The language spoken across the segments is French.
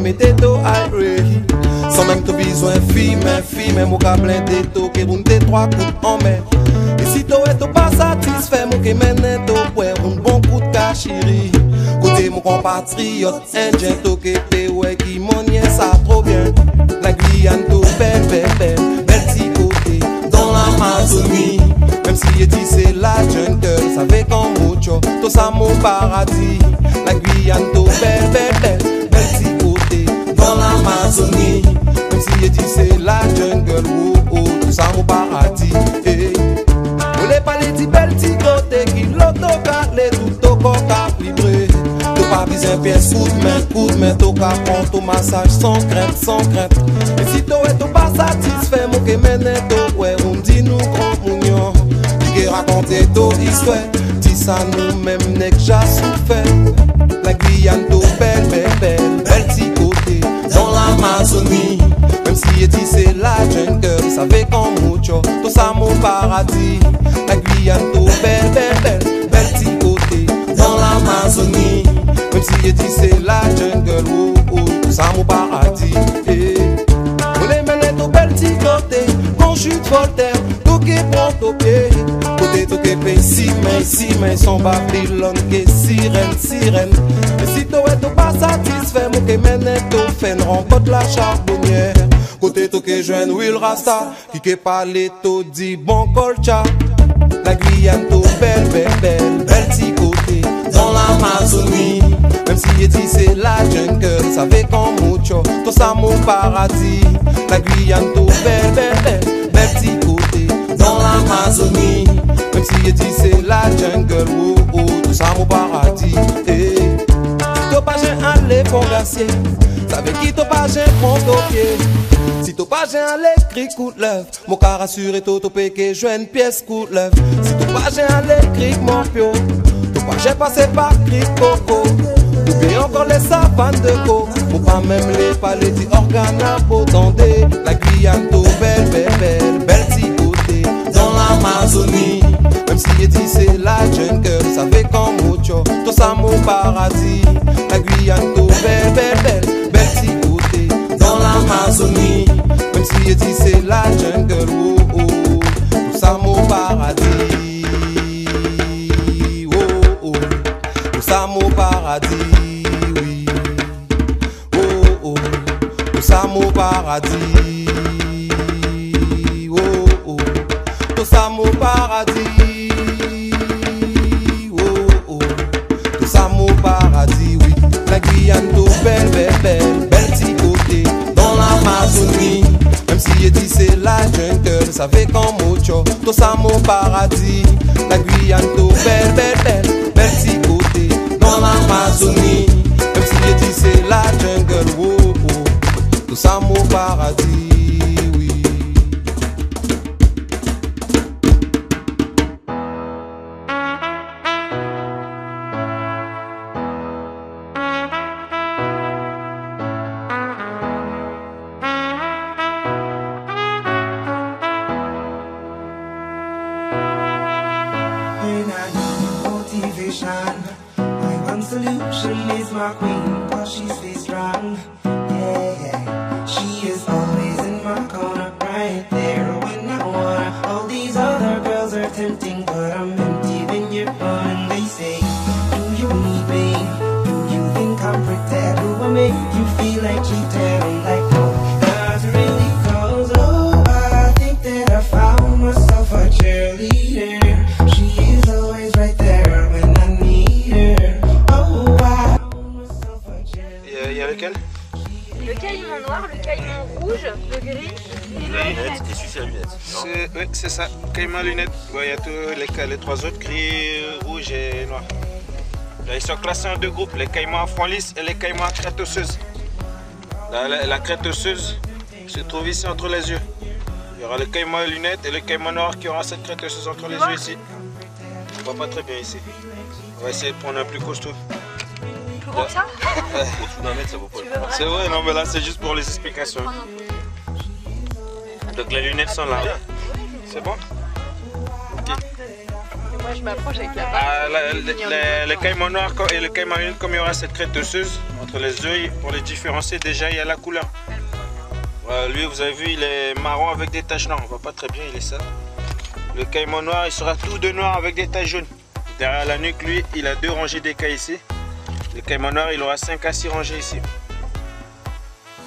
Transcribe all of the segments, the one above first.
mettre to aïe. Sans même tout besoin fille, mais mon cas blindé to que vous n'êtes trois coups en mer. Et si to est pas satisfait, mon que mène to pour un bon coup de cachiri. Côté mon compatriote, indien to que ouais qui m'ennuie ça trop bien. La Guyane to belle, petit côté dans l'Amazonie. Même si il dit c'est la jungle, ça fait comme mucho, tout ça mon paradis. La Guyane to belle, petit côté dans l'Amazonie. Même si il dit c'est la jungle, tout ça mon paradis. Vous les parlez du petit côté qui l'autocale, tout au corps livré. Tout pas besoin pièce, coup de main, tout cas prend tout massage sans crainte. Et si toi est pas satisfait, mon que mène tout, ouais, on dit nous grand mounion. Qui raconter tout histoire, dis ça nous-mêmes n'est que j'ai souffert. La Guyane tout belle, petit côté dans l'Amazonie. Même si il dit c'est la jungle, ça fait comme mucho, tout ça mon paradis. La Guyane tout belle, petit côté dans l'Amazonie. Même si il dit c'est la jungle, tout ça mon paradis. Vous les menez tout petit côté, mon chute Voltaire, tout qui prend au pied. Côté tout qui paye si mains, son Babylone qui sirène. Et si toi est pas satisfait, mon qui mène tout fait une rencontre la charbonnière. Côté tout qui joue Will Rasta, qui parle tout dit bon colcha. La Guyane tout belle, petit côté dans l'Amazonie. Même si il dit c'est la jungle, ça fait comme mucho, tout ça mon paradis. La Guyane tout belle, petit côté dans l'Amazonie. Même si il dit c'est la jungle, tout ça mon paradis. Si t'as pas j'ai un lait pour glacier, ça veut qui t'as pas j'ai prend au pied. Si t'as pas j'ai un lait cri coup de l'œuf, mon car assuré tout au péché, je une pièce coup de l'œuf. Si t'as pas j'ai un lait cri mon pio, t'as pas j'ai passé par cri coco. T'oublies encore les savanes de go, ou pas même les palais d'organes à potender. La Guyane tout belle, petit côté dans l'Amazonie. Même si il dit c'est la jungle, ça fait comme mucho, tout ça mon paradis. La Guyane tout belle, petit côté dans l'Amazonie. Même si il dit c'est la jungle, tout ça mon paradis. Tout ça mon paradis, oui. Tout ça mon paradis. Tout ça mon paradis. Tout ça mon paradis, oui. La Guyane tout belle, petit côté dans l'Amazonie. Même si il dit c'est la jungle, ça fait comme mucho, tout ça mon paradis. La Guyane tout belle, petit côté dans l'Amazonie. Même si il dit c'est la jungle, tout ça mon paradis, oui. When I need motivation, my one solution is my queen, cause she stays strong. Yeah. She is always in my corner, right there when I want her. All these other girls are tempting, but I'm empty when you're gone. And they say, do you need me? Do you think I'm pretend? Do I make you feel like cheating? I'm like, no, not really, cause oh, I think that I found myself a cheerleader. She is always right there when I need her. Oh, I found myself a cheerleader. Il y a lequel? Le caïman noir, le caïman rouge, le gris et La le lunette, et celui-ci la lunette. Oui, c'est ça, caïman lunette. Ouais, il y a tous les trois autres, gris, rouge et noir. Là, ils sont classés en deux groupes, les caïmans à front lisse et les caïmans à crête osseuse. La crête osseuse se trouve ici entre les yeux. Il y aura le caïman à lunettes et le caïman noir qui aura cette crête osseuse entre les yeux ici. On voit pas très bien ici. On va essayer de prendre un plus costaud. plus gros que ça. Au-dessous d'un mètre, ça vaut pas le coup. C'est vrai, non, mais là, c'est juste pour les explications. Donc les lunettes sont là. C'est bon? Ok. Moi je m'approche avec la Ah, les caïmans noirs et le caïman lunette, comme il y aura cette crête osseuse entre entre les œufs. Pour les différencier, déjà il y a la couleur. Voilà, lui, vous avez vu, il est marron avec des taches noires. On voit pas très bien, il est sale. Le caïman noir, il sera tout de noir avec des taches jaunes. Derrière la nuque, lui, il a 2 rangées d'écailles ici. Le caïman noir, il aura 5 à 6 rangées ici.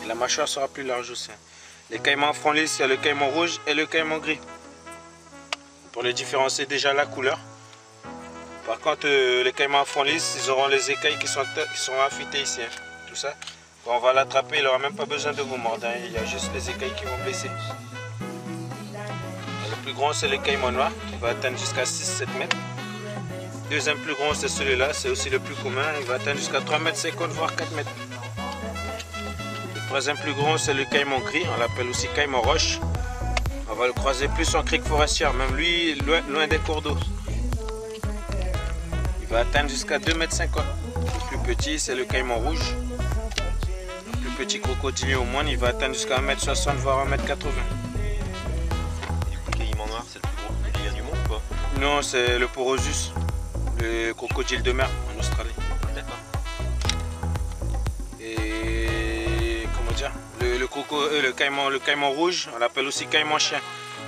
Et la mâchoire sera plus large aussi. Les caïmans front lisse, il y a le caïman rouge et le caïman gris. Pour les différencier, déjà la couleur. Par contre, les caïmans front lisse, ils auront les écailles qui seront affûtées ici. Hein. Tout ça. Quand on va l'attraper, il n'aura même pas besoin de vous mordre. Hein. Il y a juste les écailles qui vont blesser. Le plus grand, c'est le caïman noir, qui va atteindre jusqu'à 6-7 mètres. Le deuxième plus grand, c'est celui-là, c'est aussi le plus commun. Il va atteindre jusqu'à 3,50 mètres, voire 4 mètres. Le troisième plus grand, c'est le caïman gris. On l'appelle aussi caïman roche. On va le croiser plus en crique forestière, même lui, loin des cours d'eau. Il va atteindre jusqu'à 2,50 mètres. Le plus petit, c'est le caïman rouge. Le plus petit crocodile au moins, il va atteindre jusqu'à 1,60 m, voire 1,80 m. Le caïman noir, c'est le plus gros crocodile du monde ou pas? Non, c'est le Porosus, le crocodile de mer en Australie. D'accord. Et comment dire, le caïman rouge, on l'appelle aussi caïman chien.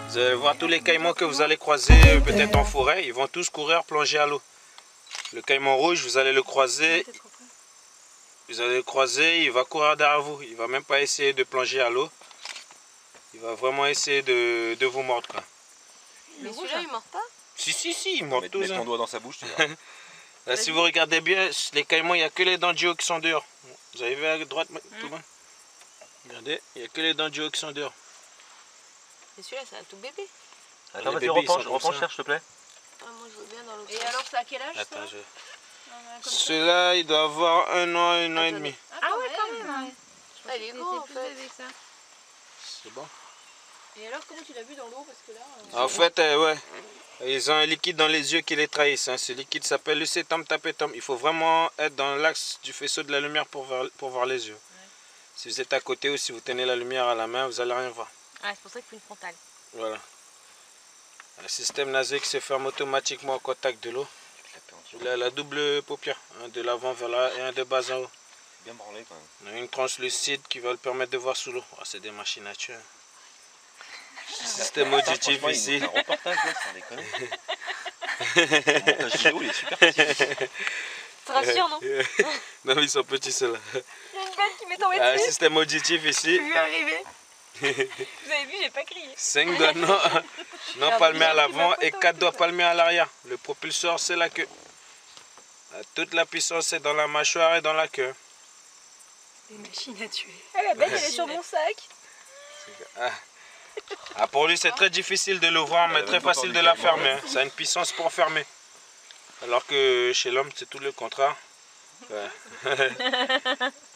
Vous allez voir tous les caïmans que vous allez croiser peut-être en forêt, ils vont tous courir plonger à l'eau. Le caïman rouge, vous allez le croiser, il va courir derrière vous, il va même pas essayer de plonger à l'eau. Il va vraiment essayer de vous mordre quoi. Mais celui-là, il mord pas? Si, il mord tous. Mets ton doigt dans sa bouche, tu vois. Là, si vous regardez bien, les caïmans, il n'y a que les dents du haut qui sont dehors. Vous avez vu à droite, tout loin. Regardez, il n'y a que les dents du haut qui sont dehors. Et celui-là, c'est un tout bébé. Attends, Les vas-y, bébés, ils sont repenche, comme ça. cherche, s'il te plaît. Ah, moi, je veux bien dans l'autre. Et alors, c'est à quel âge Attends, ça? Comme ça. celui-là, il doit avoir 1 an, 1 an et demi. Ah ouais, quand même. Ouais. Ah, il est grand en plus fait. bébé que ça. C'est bon. Et alors, comment tu l'as vu dans l'eau? Parce que là. En fait, ouais, ils ont un liquide dans les yeux qui les trahissent. Hein. Ce liquide s'appelle le sétum tapetum. Il faut vraiment être dans l'axe du faisceau de la lumière pour voir les yeux. Ouais. Si vous êtes à côté ou si vous tenez la lumière à la main, vous n'allez rien voir. Ah, c'est pour ça qu'il faut une frontale. Voilà. Le système nasal qui se ferme automatiquement au contact de l'eau. Il a la double paupière, un de l'avant vers là et un de bas en haut. Bien branlé quand même. On a une translucide qui va le permettre de voir sous l'eau. Oh, c'est des machines à tuer. Système auditif ici. Un reportage, sans déconner. Le montage vidéo, il est super petit. Ça rassure, non? Non, ils sont petits ceux-là. Il y a une bête qui m'est tombée Un dessus. système auditif ici. J'ai vu arriver. Vous avez vu, j'ai pas crié. 5 doigts non palmés à l'avant et 4 doigts palmés à l'arrière. Le propulseur, c'est la queue. Toute la puissance est dans la mâchoire et dans la queue. Des machines à tuer. Ah, la bête, elle est sur mon sac. Ah, pour lui, c'est très difficile de l'ouvrir, mais très facile de la fermer. Hein. Ça a une puissance pour fermer. Alors que chez l'homme, c'est tout le contraire. Ouais.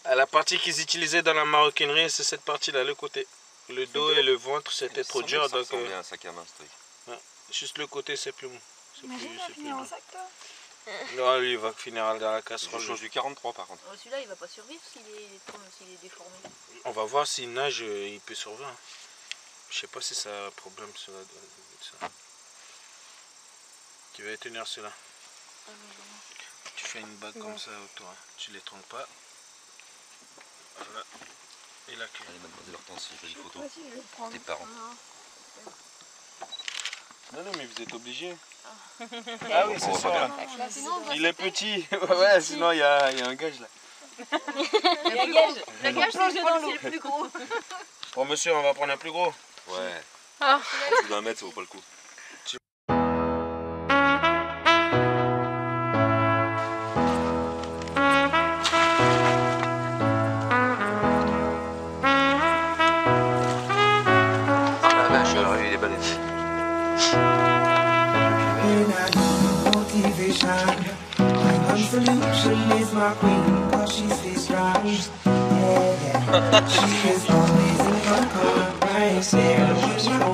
La partie qu'ils utilisaient dans la maroquinerie, c'est cette partie-là, le côté. Le dos et le ventre, c'était trop dur. Ça Donc, ressemble bien à un sac à main, ce truc. ouais, juste le côté, c'est plus mou. Imagine, il va finir en sac, toi. Non, lui, il va finir dans la Je casserole. change du 43 par contre. Oh, celui-là, il va pas survivre s'il est déformé. On va voir s'il nage, il peut survivre. Je sais pas si ça a un problème, cela. Tu vas tenir cela. Tu fais une bague comme ça autour. Hein. Tu les trompes pas. Voilà. Et la queue. Allez, mademoiselle Hortense, jolie photo. Tes parents. Non, mais vous êtes obligés. Ah oui, c'est ça. Il est petit. Ouais, sinon il y a un gage là. La gage, c'est le plus gros. Bon, monsieur, on va prendre un plus gros. Ouais. Ah. Plus d'1 mètre, ça vaut pas le coup. Ah la vache, alors il est balèze. My solution is my queen, cause she stays strong. Yeah, yeah. She is always in my corner, right there.